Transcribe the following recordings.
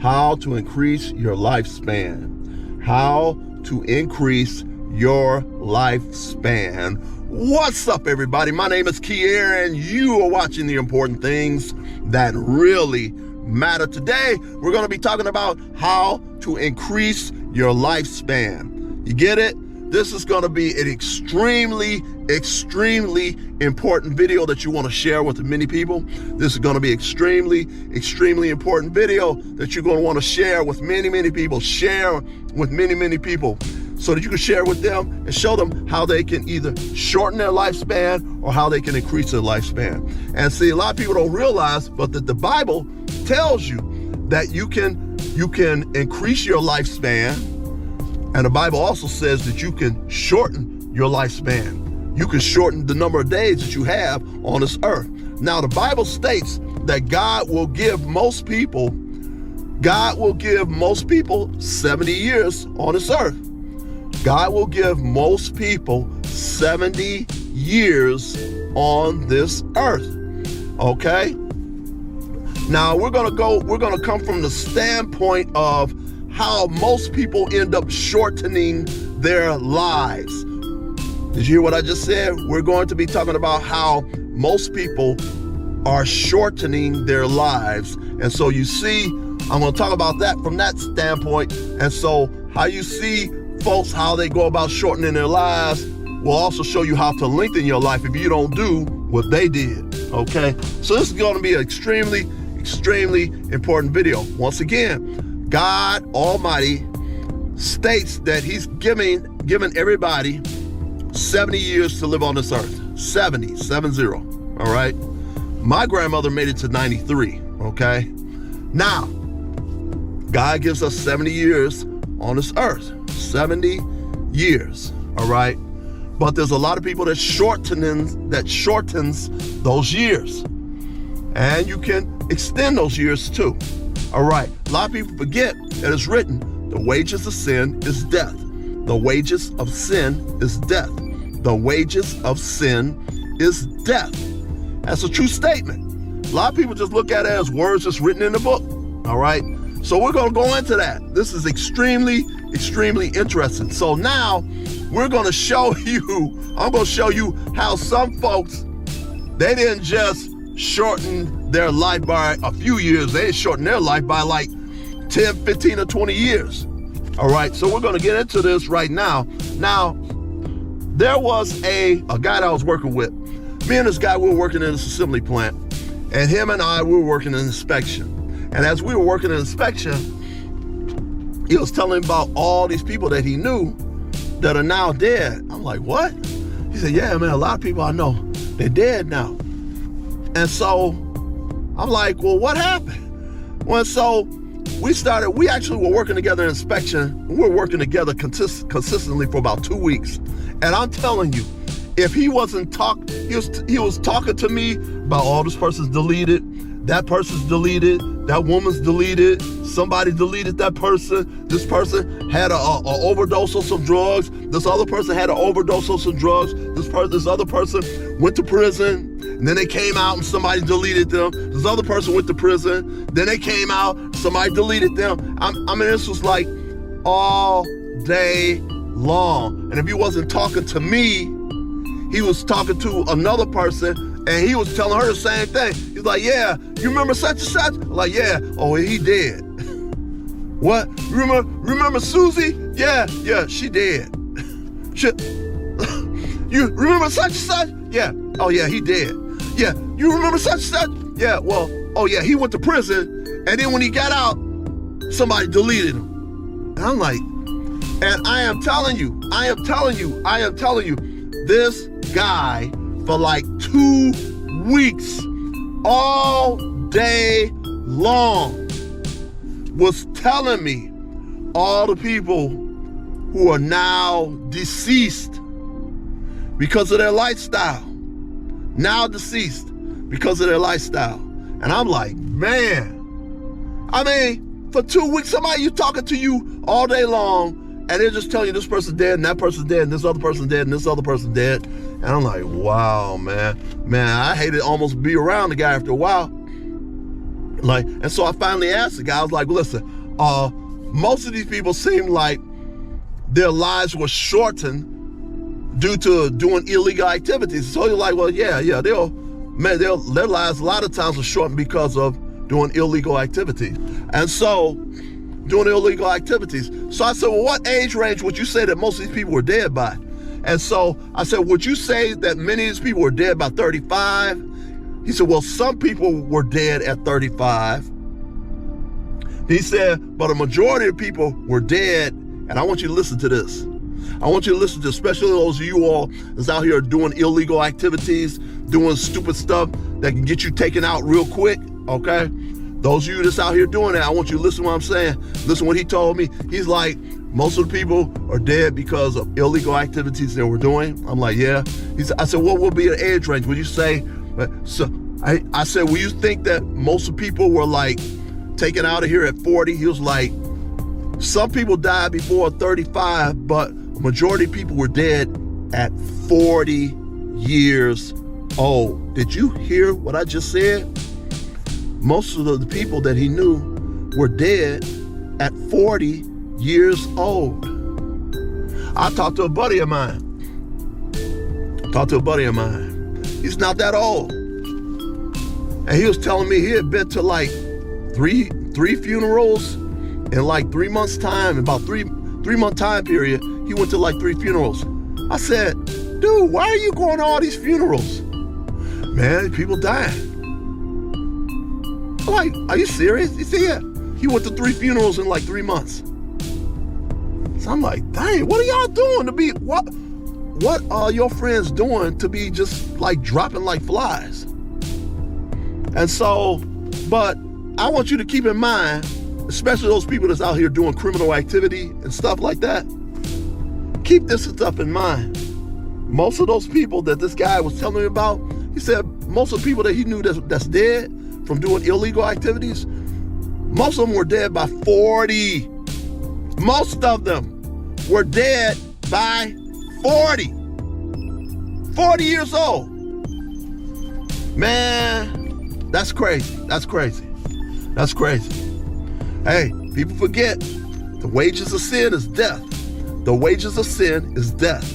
how to increase your lifespan. How to increase your lifespan. What's up, everybody? My name is Kier, and you are watching The Important Things That Really Matter. Today, we're going to be talking about how to increase your lifespan. You get it? This is going to be an extremely important video that you want to share with many people. This is going to be extremely important video that you're going to want to share with many people. Share with many people so that you can share with them and show them how they can either shorten their lifespan or how they can increase their lifespan. And see, a lot of people don't realize, but that the Bible tells you that you can increase your lifespan. And the Bible also says that you can shorten your lifespan. You can shorten the number of days that you have on this earth. Now, the Bible states that God will give most people 70 years on this earth. God will give most people 70 years on this earth. Okay? Now, we're going to come from the standpoint of how most people end up shortening their lives. Did you hear what I just said? We're going to be talking about how most people are shortening their lives. And so you see, I'm going to talk about that from that standpoint. And so how you see folks, how they go about shortening their lives will also show you how to lengthen your life if you don't do what they did. Okay? So this is going to be an extremely important video. Once again, God Almighty states that he's giving everybody 70 years to live on this earth. 70. All right? My grandmother made it to 93, okay? Now, God gives us 70 years on this earth. 70 years, all right? But there's a lot of people that shortens those years. And you can extend those years too. All right, a lot of people forget that it's written, the wages of sin is death. The wages of sin is death. The wages of sin is death. That's a true statement. A lot of people just look at it as words just written in the book. All right, so we're going to go into that. This is extremely interesting. So now we're going to show you, I'm going to show you how some folks, they didn't just shorten their life by a few years. They shortened their life by like 10, 15, or 20 years. All right, so we're going to get into this right now. Now, there was a guy that I was working with. Me and this guy, we were working in this assembly plant, and him and I, we were working in inspection. And as we were working in inspection, he was telling me about all these people that he knew that are now dead. I'm like, what? He said, yeah, man, a lot of people I know, they're dead now. And so I'm like, well, what happened? Well, so we actually were working together in inspection. We were working together consistently for about 2 weeks. And I'm telling you, if he wasn't he was talking to me about, oh, this person's deleted, that person's deleted, that woman's deleted, somebody deleted that person, this person had a overdose of some drugs, this other person had an overdose of some drugs, this other person went to prison, and then they came out and somebody deleted them, this other person went to prison, then they came out, somebody deleted them. I mean, this was like all day long. And if he wasn't talking to me, he was talking to another person, and he was telling her the same thing. He's like, yeah, you remember such and such? I'm like, yeah, oh, he dead. What? Remember Susie? Yeah, she dead. You remember such and such? Yeah, oh yeah, he dead. Yeah, you remember such and such? Yeah, well, oh yeah, he went to prison, and then when he got out, somebody deleted him. And I'm like, and I am telling you, this guy for like 2 weeks, all day long, was telling me all the people who are now deceased because of their lifestyle. Now deceased because of their lifestyle. And I'm like, man, I mean, for 2 weeks, somebody you talking to you all day long, and they're just telling you this person's dead, and that person's dead, and this other person's dead, and this other person's dead. And I'm like, wow, man. Man, I hated almost be around the guy after a while. Like, and so I finally asked the guy, I was like, listen, most of these people seem like their lives were shortened due to doing illegal activities. So you're like, well, yeah, their lives a lot of times are shortened because of doing illegal activities. And so, doing illegal activities. So I said, well, what age range would you say that most of these people were dead by? And so I said, would you say that many of these people were dead by 35? He said, well, some people were dead at 35. He said, but a majority of people were dead, and I want you to listen to this. I want you to listen to, especially those of you all that's out here doing illegal activities, doing stupid stuff that can get you taken out real quick, okay? Those of you that's out here doing that, I want you to listen to what I'm saying. Listen to what he told me. He's like, most of the people are dead because of illegal activities they were doing. I'm like, yeah. I said, what would be the age range? Would you say, so I said, will you think that most of the people were like taken out of here at 40? He was like, some people died before 35, but a majority of people were dead at 40 years old. Did you hear what I just said? Most of the people that he knew were dead at 40 years old. I talked to a buddy of mine. He's not that old. And he was telling me he had been to like three funerals in like 3 months' time. About three-month time period, he went to like 3 funerals. I said, dude, why are you going to all these funerals? Man, people dying. I'm like, are you serious? He said, yeah. He went to 3 funerals in like 3 months. So I'm like, dang, what are y'all doing to be, what are your friends doing to be just like dropping like flies? And so, but I want you to keep in mind, especially those people that's out here doing criminal activity and stuff like that, keep this stuff in mind. Most of those people that this guy was telling me about, he said most of the people that he knew that's dead from doing illegal activities, most of them were dead by 40. Most of them were dead by 40. 40 years old. Man, that's crazy. That's crazy. That's crazy. Hey, people forget the wages of sin is death. The wages of sin is death.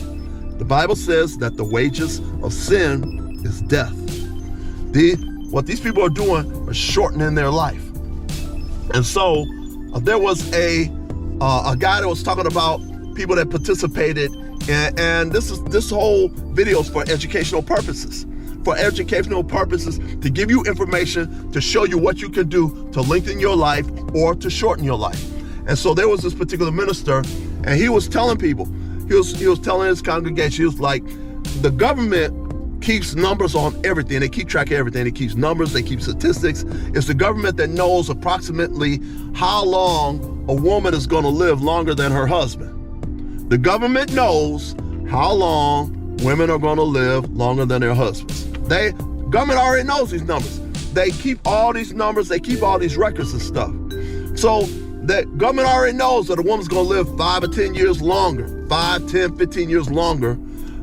The Bible says that the wages of sin is death. What these people are doing is shortening their life. And so there was a guy that was talking about people that participated, and this whole video is for educational purposes. For educational purposes, to give you information, to show you what you can do to lengthen your life or to shorten your life. And so there was this particular minister, and he was telling people, he was telling his congregation, he was like, the government keeps numbers on everything. They keep track of everything. They keep numbers, they keep statistics. It's the government that knows approximately how long a woman is going to live longer than her husband. The government knows how long women are going to live longer than their husbands. Government already knows these numbers. They keep all these numbers, they keep all these records and stuff. So the government already knows that a woman's going to live 5 or 10 years longer, 5, 10, 15 years longer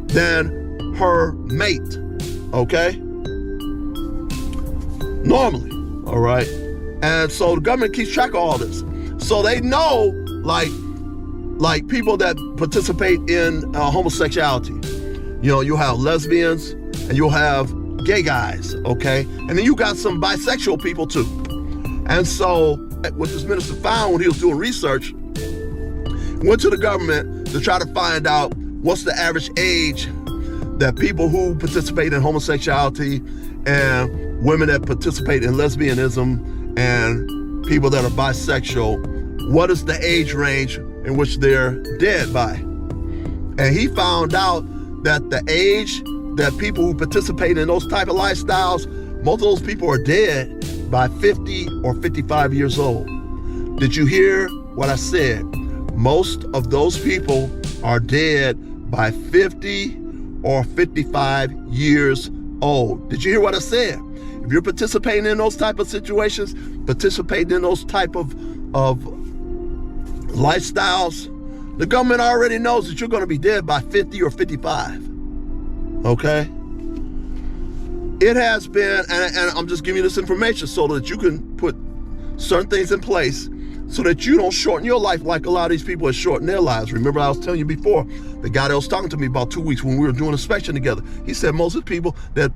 than her mate, okay? Normally, all right? And so the government keeps track of all this. So they know, like people that participate in homosexuality. You know, you'll have lesbians and you'll have gay guys, okay? And then you got some bisexual people too. And so what this minister found when he was doing research, went to the government to try to find out what's the average age that people who participate in homosexuality and women that participate in lesbianism and people that are bisexual, what is the age range in which they're dead by? And he found out that the age that people who participate in those type of lifestyles, most of those people are dead by 50 or 55 years old. Did you hear what I said? Most of those people are dead by 50 or 55 years old. Did you hear what I said? If you're participating in those type of situations, participating in those type of lifestyles, the government already knows that you're going to be dead by 50 or 55. Okay? It has been, and I'm just giving you this information so that you can put certain things in place so that you don't shorten your life like a lot of these people have shortened their lives. Remember, I was telling you before, the guy that was talking to me about 2 weeks when we were doing inspection together, he said most of the people that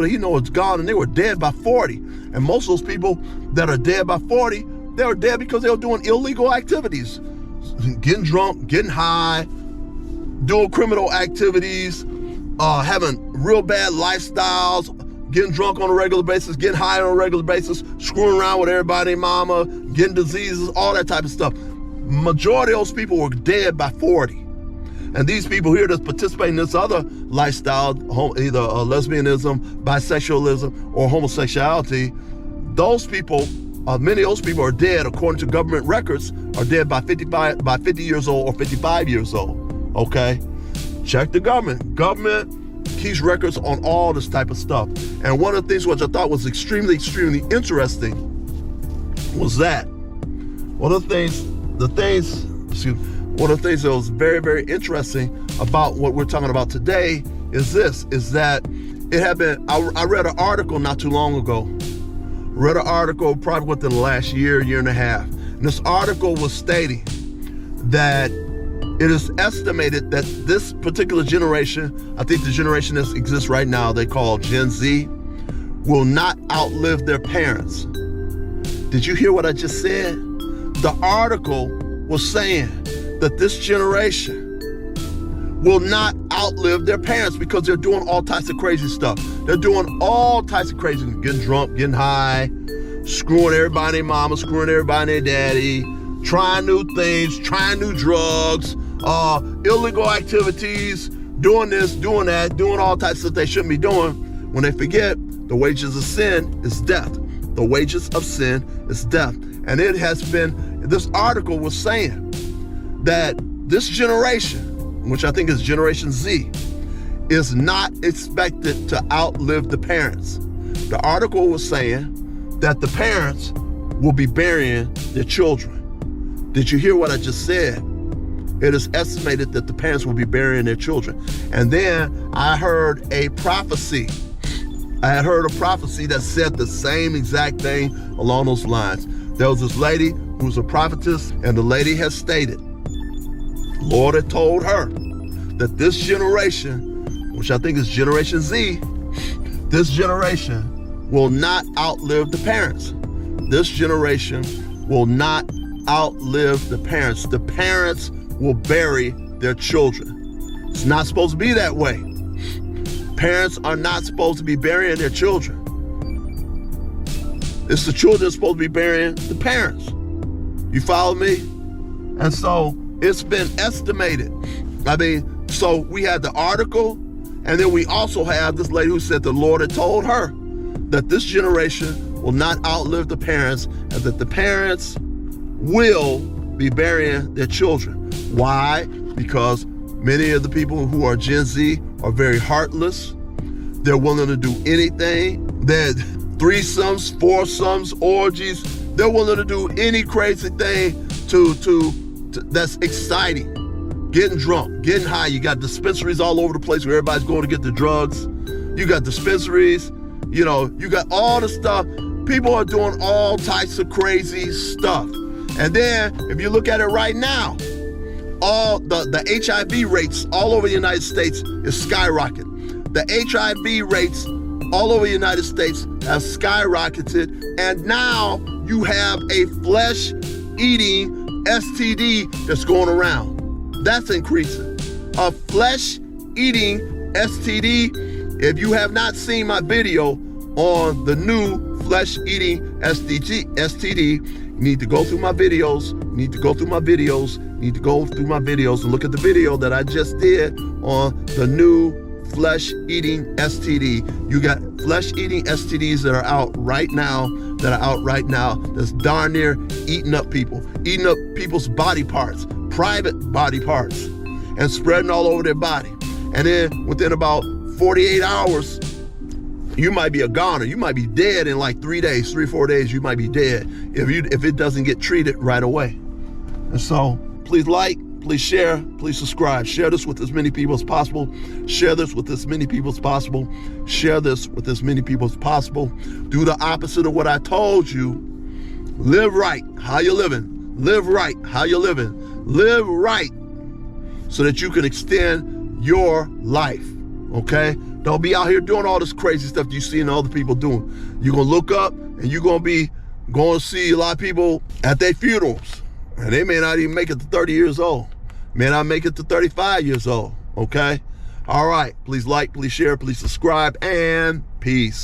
he knows is gone and they were dead by 40. And most of those people that are dead by 40, they were dead because they were doing illegal activities, getting drunk, getting high, doing criminal activities, having real bad lifestyles, getting drunk on a regular basis, getting high on a regular basis, screwing around with everybody, mama, getting diseases, all that type of stuff. Majority of those people were dead by 40. And these people here that's participating in this other lifestyle, either lesbianism, bisexualism, or homosexuality, those people, many of those people are dead, according to government records, are dead by 50 years old or 55 years old, okay? Check the government. Government keeps records on all this type of stuff. And one of the things which I thought was extremely, extremely interesting was that one of the things that was very, very interesting about what we're talking about today is that it had been, I read an article not too long ago, probably within the last year and a half. And this article was stating that it is estimated that this particular generation, I think the generation that exists right now, they call Gen Z, will not outlive their parents. Did you hear what I just said? The article was saying that this generation will not outlive their parents because they're doing all types of crazy stuff. They're doing all types of crazy, getting drunk, getting high, screwing everybody, mama, screwing everybody, daddy, trying new things, trying new drugs, illegal activities, doing this, doing that, doing all types of stuff they shouldn't be doing. When they forget, the wages of sin is death. The wages of sin is death. And it has been, this article was saying that this generation, which I think is Generation Z, is not expected to outlive the parents. The article was saying that the parents will be burying their children. Did you hear what I just said? It is estimated that the parents will be burying their children. And then I heard a prophecy. I had heard a prophecy that said the same exact thing along those lines. There was this lady who was a prophetess, and the lady has stated, Lord had told her that this generation, which I think is Generation Z, this generation will not outlive the parents. This generation will not outlive the parents. The parents will bury their children. It's not supposed to be that way. Parents are not supposed to be burying their children. It's the children that's supposed to be burying the parents. You follow me? And so it's been estimated. So we had the article, and then we also have this lady who said the Lord had told her that this generation will not outlive the parents, and that the parents will be burying their children. Why? Because many of the people who are Gen Z are very heartless. They're willing to do anything. They're threesomes, foursomes, orgies. They're willing to do any crazy thing to that's exciting. Getting drunk, getting high. You got dispensaries all over the place where everybody's going to get the drugs. You got dispensaries, you got all the stuff. People are doing all types of crazy stuff. And then if you look at it right now, all the HIV rates all over the United States is skyrocketing. The HIV rates all over the United States have skyrocketed, and now you have a flesh-eating STD that's going around. That's increasing. A flesh-eating STD. If you have not seen my video on the new flesh-eating STD, you need to go through my videos. You need to go through my videos. You need to go through my videos and look at the video that I just did on the new flesh-eating STD. You got flesh-eating STDs that are out right now, that's darn near eating up people's body parts, private body parts, and spreading all over their body. And then within about 48 hours, you might be a goner. You might be dead in like 3 days, 3-4 days, you might be dead if it doesn't get treated right away. And so please like, please share, please subscribe. Share this with as many people as possible. Share this with as many people as possible. Share this with as many people as possible. Do the opposite of what I told you. Live right. How you living? Live right. How you living? Live right so that you can extend your life, okay? Don't be out here doing all this crazy stuff you see other people doing. You're going to look up and you're going to be going to see a lot of people at their funerals, and they may not even make it to 30 years old. May not make it to 35 years old, okay? All right. Please like, please share, please subscribe, and peace.